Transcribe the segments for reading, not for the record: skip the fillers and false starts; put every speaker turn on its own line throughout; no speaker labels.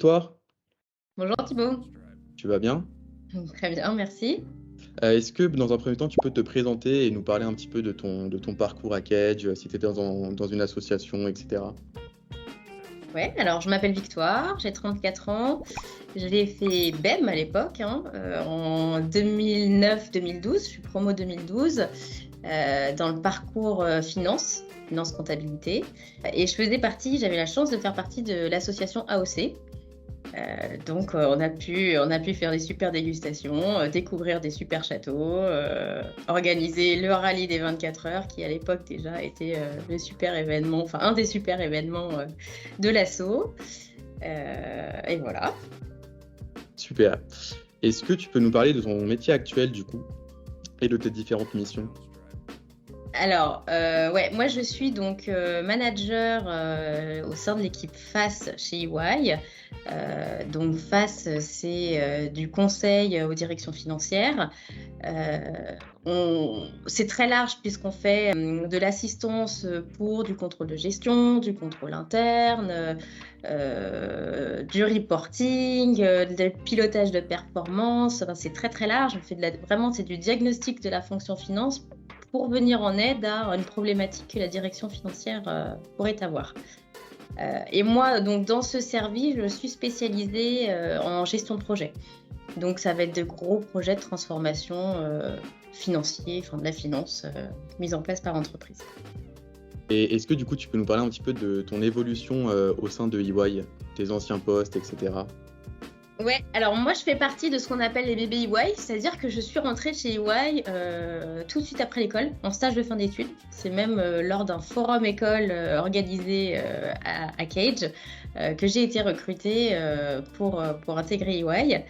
Victoire,
Bonjour Thibaut.
tu vas bien?
Très bien, merci.
Est-ce que dans un premier temps, tu peux te présenter et nous parler un petit peu de ton parcours à Cage, si tu étais dans une association, etc.
Ouais, alors je m'appelle Victoire, j'ai 34 ans. J'ai fait BEM à l'époque, en 2009-2012. Je suis promo 2012 dans le parcours finance comptabilité. Et j'avais la chance de faire partie de l'association AOC. Donc on a pu faire des super dégustations, découvrir des super châteaux, organiser le rallye des 24 heures qui à l'époque déjà était le super événement, enfin un des super événements de l'asso. Et voilà.
Super. Est-ce que tu peux nous parler de ton métier actuel du coup et de tes différentes missions?
Alors, ouais, moi je suis donc manager au sein de l'équipe FAS chez EY. Donc FAS, c'est du conseil aux directions financières. C'est très large puisqu'on fait de l'assistance pour du contrôle de gestion, du contrôle interne, du reporting, du pilotage de performance. Enfin, c'est très très large. On fait vraiment c'est du diagnostic de la fonction finance pour venir en aide à une problématique que la direction financière pourrait avoir. Et moi, donc, dans ce service, je suis spécialisée en gestion de projet. Donc, ça va être de gros projets de transformation financiers, enfin de la finance mise en place par entreprise.
Et est-ce que du coup, tu peux nous parler un petit peu de ton évolution au sein de EY, tes anciens postes, etc.
Ouais, alors moi je fais partie de ce qu'on appelle les bébés EY, c'est-à-dire que je suis rentrée chez EY tout de suite après l'école, en stage de fin d'études. C'est même lors d'un forum école organisé à Cage que j'ai été recrutée pour intégrer EY.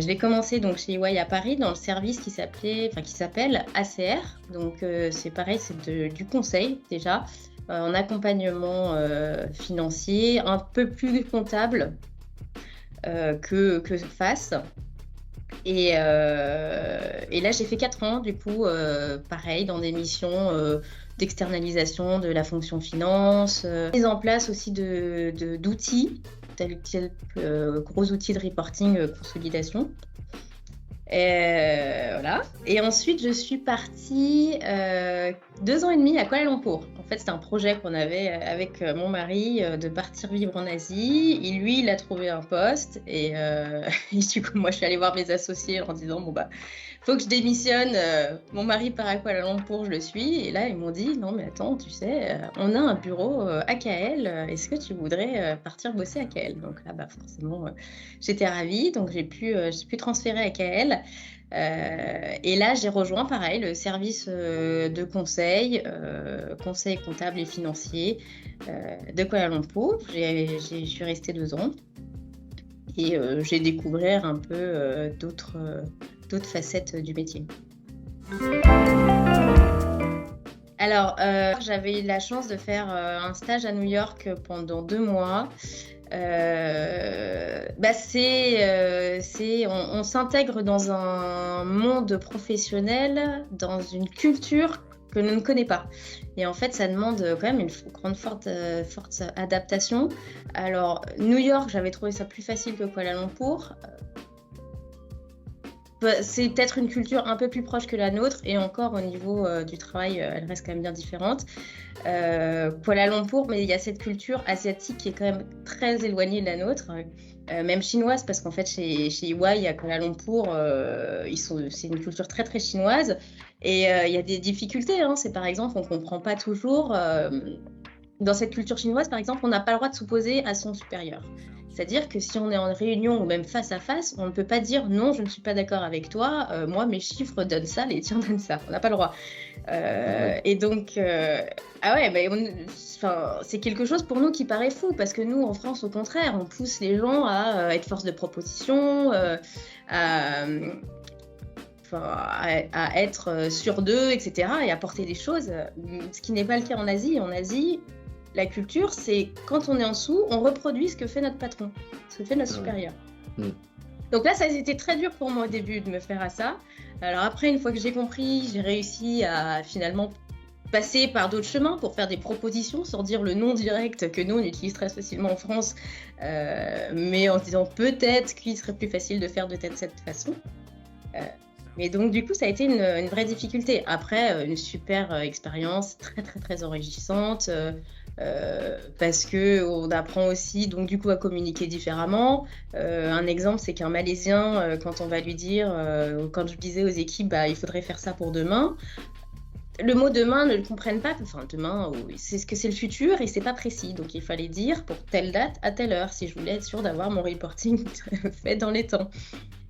J'ai commencé donc chez EY à Paris dans le service qui s'appelle ACR. Donc c'est pareil, c'est du conseil déjà, en accompagnement financier, un peu plus comptable. Que FAS. Et là, j'ai fait 4 ans, du coup, pareil, dans des missions d'externalisation de la fonction finance, mise en place aussi d'outils, tels que gros outils de reporting, consolidation. Voilà. Et ensuite, je suis partie 2 ans et demi à Kuala Lumpur. En fait, c'était un projet qu'on avait avec mon mari de partir vivre en Asie. Et lui, il a trouvé un poste. Et du coup, moi, je suis allée voir mes associés en disant, bon, bah, faut que je démissionne. Mon mari part à Kuala Lumpur, je le suis. Et là, ils m'ont dit, non, mais attends, tu sais, on a un bureau à KL. Est-ce que tu voudrais partir bosser à KL? Donc là, bah, forcément, j'étais ravie. Donc, j'ai pu transférer à KL. Et là, j'ai rejoint, pareil, le service de conseil comptable et financier de Kuala Lumpur. Je suis restée 2 ans et j'ai découvert un peu d'autres facettes du métier. Alors, j'avais eu la chance de faire un stage à New York pendant 2 mois. On s'intègre dans un monde professionnel, dans une culture que l'on ne connaît pas. Et en fait, ça demande quand même une forte adaptation. Alors, New York, j'avais trouvé ça plus facile que Kuala Lumpur. C'est peut-être une culture un peu plus proche que la nôtre, et encore au niveau du travail, elle reste quand même bien différente. Kuala Lumpur, mais il y a cette culture asiatique qui est quand même très éloignée de la nôtre, même chinoise, parce qu'en fait chez EY à Kuala Lumpur, c'est une culture très très chinoise, et il y a des difficultés, c'est par exemple on comprend pas toujours. Dans cette culture chinoise, par exemple, on n'a pas le droit de s'opposer à son supérieur. C'est-à-dire que si on est en réunion ou même face à face, on ne peut pas dire non, je ne suis pas d'accord avec toi, moi mes chiffres donnent ça, les tiens donnent ça. On n'a pas le droit. Et donc, c'est quelque chose pour nous qui paraît fou, parce que nous, en France, au contraire, on pousse les gens à être force de proposition, à être sûr d'eux, etc., et à porter des choses, ce qui n'est pas le cas en Asie. En Asie, la culture, c'est quand on est en dessous, on reproduit ce que fait notre patron, ce que fait notre supérieur. Donc là, ça a été très dur pour moi au début de me faire à ça. Alors après, une fois que j'ai compris, j'ai réussi à finalement passer par d'autres chemins pour faire des propositions sans dire le nom direct que nous on utilise très facilement en France, mais en se disant peut-être qu'il serait plus facile de faire de cette façon. Mais donc du coup ça a été une vraie difficulté. Après une super expérience très très très enrichissante parce que on apprend aussi donc du coup à communiquer différemment. Un exemple c'est qu'un Malaisien quand on va lui dire quand je disais aux équipes il faudrait faire ça pour demain. Le mot demain ne le comprennent pas, enfin demain, c'est ce que c'est le futur et c'est pas précis. Donc il fallait dire pour telle date à telle heure si je voulais être sûre d'avoir mon reporting fait dans les temps.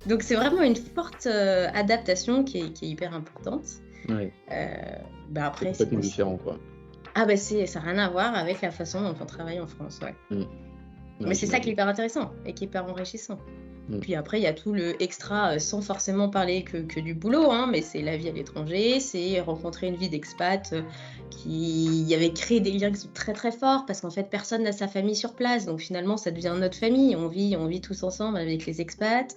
Donc c'est vraiment une forte adaptation qui est hyper importante.
Ouais.
Après,
c'est complètement différent, quoi.
Ça n'a rien à voir avec la façon dont on travaille en France, ouais. Mais c'est ça qui est hyper intéressant et qui est hyper enrichissant. Puis après, il y a tout le extra, sans forcément parler que du boulot, mais c'est la vie à l'étranger, c'est rencontrer une vie d'expat qui avait créé des liens qui sont très très forts parce qu'en fait, personne n'a sa famille sur place. Donc finalement, ça devient notre famille. On vit tous ensemble avec les expats.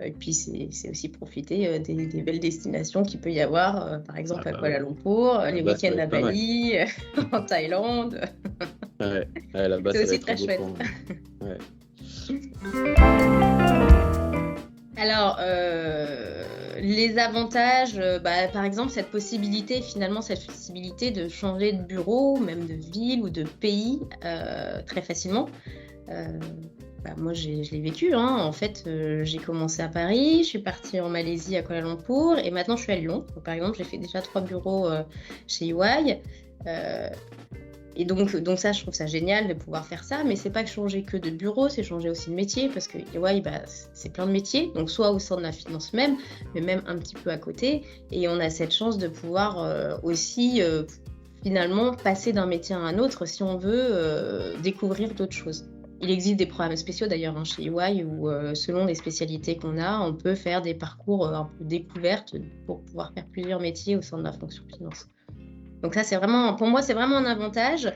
Et puis c'est aussi profiter des belles destinations qu'il peut y avoir, par exemple à Kuala Lumpur, les week-ends à Bali, en Thaïlande.
Là-bas,
c'est
ça
aussi
va être
très chouette.
Ouais.
Alors, les avantages, par exemple, cette flexibilité de changer de bureau, même de ville ou de pays très facilement. Moi, je l'ai vécu. En fait, j'ai commencé à Paris, je suis partie en Malaisie à Kuala Lumpur et maintenant je suis à Lyon. Donc, par exemple, j'ai fait déjà 3 bureaux chez EY. Et donc ça, je trouve ça génial de pouvoir faire ça, mais c'est pas changer que de bureau, c'est changer aussi de métier, parce que EY, c'est plein de métiers, donc soit au sein de la finance même, mais même un petit peu à côté, et on a cette chance de pouvoir aussi finalement passer d'un métier à un autre si on veut découvrir d'autres choses. Il existe des programmes spéciaux d'ailleurs chez EY où selon les spécialités qu'on a, on peut faire des parcours un peu découvertes pour pouvoir faire plusieurs métiers au sein de la fonction finance. Donc ça, pour moi, c'est vraiment un avantage.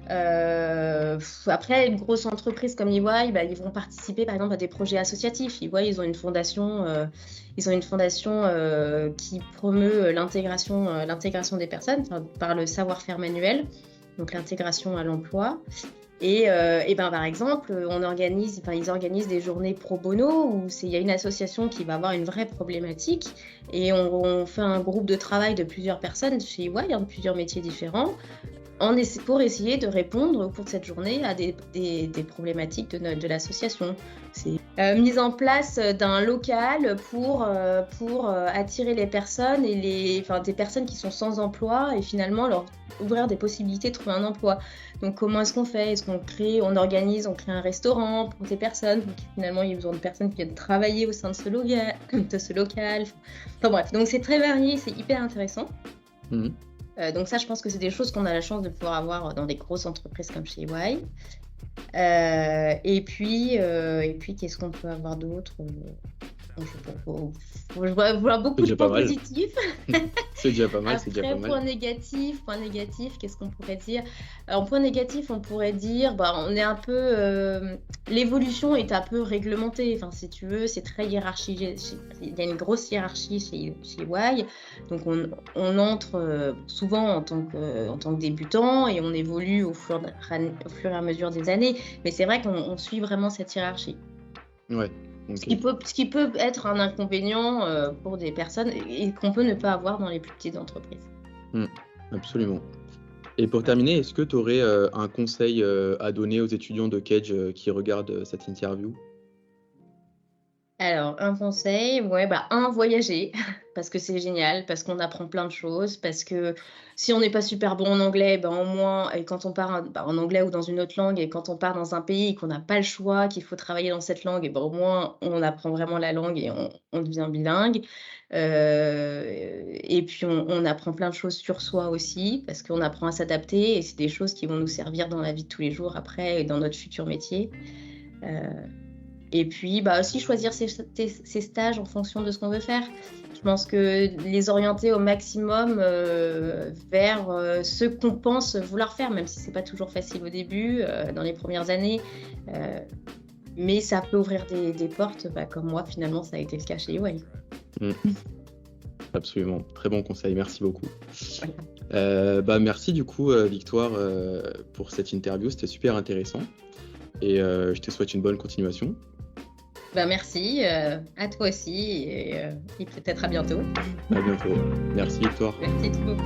Après, une grosse entreprise comme EY, ils vont participer par exemple à des projets associatifs. EY, ils ont une fondation qui promeut l'intégration des personnes par le savoir-faire manuel, donc l'intégration à l'emploi. Et par exemple, ils organisent des journées pro bono où il y a une association qui va avoir une vraie problématique et on fait un groupe de travail de plusieurs personnes chez EY, de plusieurs métiers différents, pour essayer de répondre au cours de cette journée à des problématiques de l'association. C'est mise en place d'un local pour attirer les personnes et des personnes qui sont sans emploi et finalement leur ouvrir des possibilités de trouver un emploi. Donc comment est-ce qu'on fait ? Est-ce qu'on crée un restaurant pour ces personnes ? Donc, finalement, il y a besoin de personnes qui viennent travailler au sein de ce local. Enfin bref, donc c'est très varié, c'est hyper intéressant. Donc ça, je pense que c'est des choses qu'on a la chance de pouvoir avoir dans des grosses entreprises comme chez EY. Et puis, qu'est-ce qu'on peut avoir d'autre ? Je vois beaucoup de points positifs.
C'est déjà pas mal.
Après, point négatif, qu'est-ce qu'on pourrait dire ? En point négatif, on pourrait dire, on est un peu, l'évolution est un peu réglementée. Enfin, si tu veux, c'est très hiérarchisé. Il y a une grosse hiérarchie chez EY. Donc, on entre souvent en tant que débutant et on évolue au fur et à mesure des années. Mais c'est vrai qu'on suit vraiment cette hiérarchie.
Ouais. Okay.
Ce qui peut être un inconvénient pour des personnes et qu'on peut ne pas avoir dans les plus petites entreprises.
Absolument. Et pour terminer, est-ce que tu aurais un conseil à donner aux étudiants de Kedge qui regardent cette interview ?
Alors, un conseil, voyager, parce que c'est génial, parce qu'on apprend plein de choses, parce que si on n'est pas super bon en anglais, au moins, et quand on part en anglais ou dans une autre langue, et quand on part dans un pays et qu'on n'a pas le choix, qu'il faut travailler dans cette langue, au moins, on apprend vraiment la langue et on devient bilingue. Et puis, on apprend plein de choses sur soi aussi, parce qu'on apprend à s'adapter, et c'est des choses qui vont nous servir dans la vie de tous les jours après, et dans notre futur métier. Et puis, aussi choisir ses stages en fonction de ce qu'on veut faire. Je pense que les orienter au maximum vers ce qu'on pense vouloir faire, même si c'est pas toujours facile au début, dans les premières années. Mais ça peut ouvrir des portes, comme moi, finalement, ça a été le cas chez EY.
Absolument, très bon conseil, merci beaucoup. Merci du coup, Victoire, pour cette interview, c'était super intéressant. Et je te souhaite une bonne continuation.
Merci, à toi aussi, et peut-être à bientôt.
À bientôt. Merci, Victoire.
Merci beaucoup.